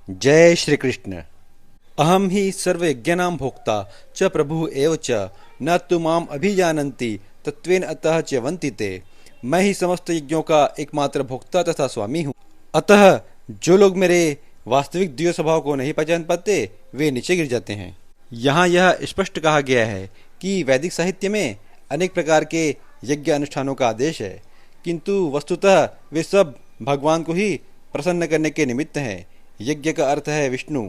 जय श्री कृष्ण। अहम ही सर्वयज्ञानां भोक्ता च प्रभु एव च न तु माम अभिजानन्ति तत्वेन अतः च्यवन्ति ते। मैं ही समस्त यज्ञों का एकमात्र भोक्ता तथा स्वामी हूँ। अतः जो लोग मेरे वास्तविक दिव्य स्वभाव को नहीं पहचान पाते वे नीचे गिर जाते हैं। यहाँ यह स्पष्ट कहा गया है कि वैदिक साहित्य में अनेक प्रकार के यज्ञ अनुष्ठानों का आदेश है, किंतु वस्तुतः वे सब भगवान को ही प्रसन्न करने के निमित्त हैं। यज्ञ का अर्थ है विष्णु।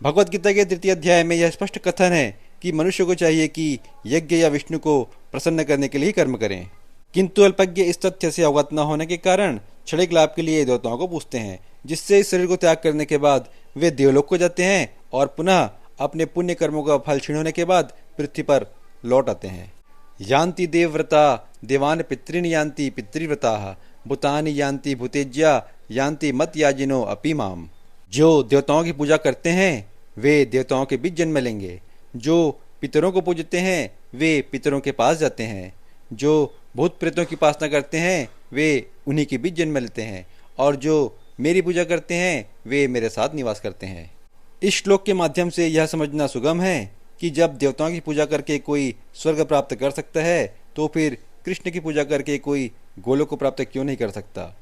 भगवत गीता के 3 अध्याय में यह स्पष्ट कथन है कि मनुष्य को चाहिए कि यज्ञ या विष्णु को प्रसन्न करने के लिए कर्म करें, किंतु अल्पज्ञ इस तथ्य से अवगत न होने के कारण क्षणिक लाभ के लिए देवताओं को पूजते हैं, जिससे इस शरीर को त्याग करने के बाद वे देवलोक को जाते हैं और पुनः अपने पुण्य कर्मों का फल क्षीण होने के बाद पृथ्वी पर लौट आते हैं। यान्ति देवव्रता देवान पितॄन यान्ति पितृव्रता भूतानि यान्ति भूतेज्या यान्ति मत याजिनो अपि माम। जो देवताओं की पूजा करते हैं वे देवताओं के बीच जन्म लेंगे, जो पितरों को पूजते हैं वे पितरों के पास जाते हैं, जो भूत प्रेतों की उपासना करते हैं वे उन्हीं के बीच जन्म लेते हैं, और जो मेरी पूजा करते हैं वे मेरे साथ निवास करते हैं। इस श्लोक के माध्यम से यह समझना सुगम है कि जब देवताओं की पूजा करके कोई स्वर्ग प्राप्त कर सकता है तो फिर कृष्ण की पूजा करके कोई गोलोक को प्राप्त क्यों नहीं कर सकता।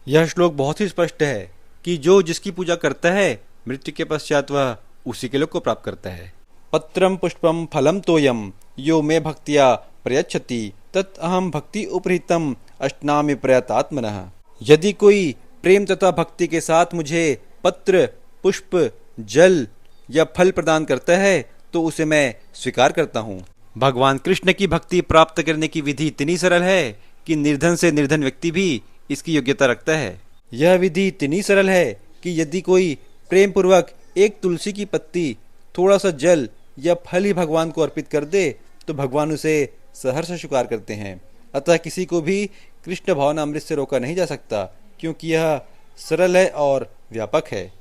यह श्लोक बहुत ही स्पष्ट है कि जो जिसकी पूजा करता है मृत्यु के पश्चात वह उसी के लोक को प्राप्त करता है। पत्रम पुष्पम फलम तोयम यो मे भक्तिया प्रयच्छति तत् अहम भक्ति उपहृतम अष्टनामि प्रयतात्मनः। यदि कोई प्रेम तथा भक्ति के साथ मुझे पत्र पुष्प जल या फल प्रदान करता है तो उसे मैं स्वीकार करता हूँ। भगवान कृष्ण की भक्ति प्राप्त करने की विधि इतनी सरल है कि निर्धन से निर्धन व्यक्ति भी इसकी योग्यता रखता है। यह विधि इतनी सरल है कि यदि कोई प्रेम पूर्वक एक तुलसी की पत्ती, थोड़ा सा जल या फल ही भगवान को अर्पित कर दे तो भगवान उसे सहर्ष स्वीकार करते हैं। अतः किसी को भी कृष्ण भावनामृत से रोका नहीं जा सकता, क्योंकि यह सरल है और व्यापक है।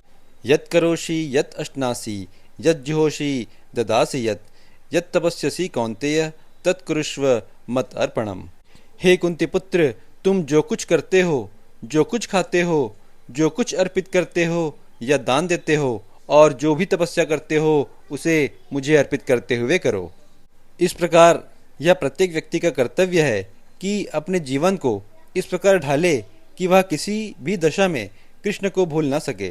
यत् करोषि यत् अश्नासि यत् जुहोषि ददासि यत् तपस्यसि कौन्तेय तत्कुरुष्व मत अर्पणम। हे कुंती पुत्र, तुम जो कुछ करते हो, जो कुछ खाते हो, जो कुछ अर्पित करते हो या दान देते हो और जो भी तपस्या करते हो उसे मुझे अर्पित करते हुए करो। इस प्रकार यह प्रत्येक व्यक्ति का कर्तव्य है कि अपने जीवन को इस प्रकार ढाले कि वह किसी भी दशा में कृष्ण को भूल न सके।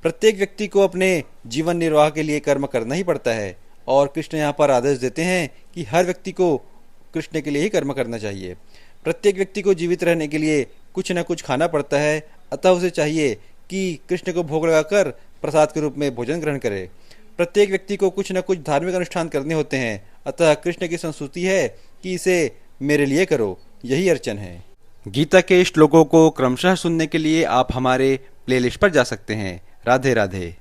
प्रत्येक व्यक्ति को अपने जीवन निर्वाह के लिए कर्म करना ही पड़ता है, और कृष्ण यहाँ पर आदेश देते हैं कि हर व्यक्ति को कृष्ण के लिए ही कर्म करना चाहिए। प्रत्येक व्यक्ति को जीवित रहने के लिए कुछ न कुछ खाना पड़ता है, अतः उसे चाहिए कि कृष्ण को भोग लगाकर प्रसाद के रूप में भोजन ग्रहण करे। प्रत्येक व्यक्ति को कुछ न कुछ धार्मिक अनुष्ठान करने होते हैं, अतः कृष्ण की संस्तुति है कि इसे मेरे लिए करो, यही अर्चन है। गीता के श्लोकों को क्रमशः सुनने के लिए आप हमारे प्लेलिस्ट पर जा सकते हैं। राधे राधे।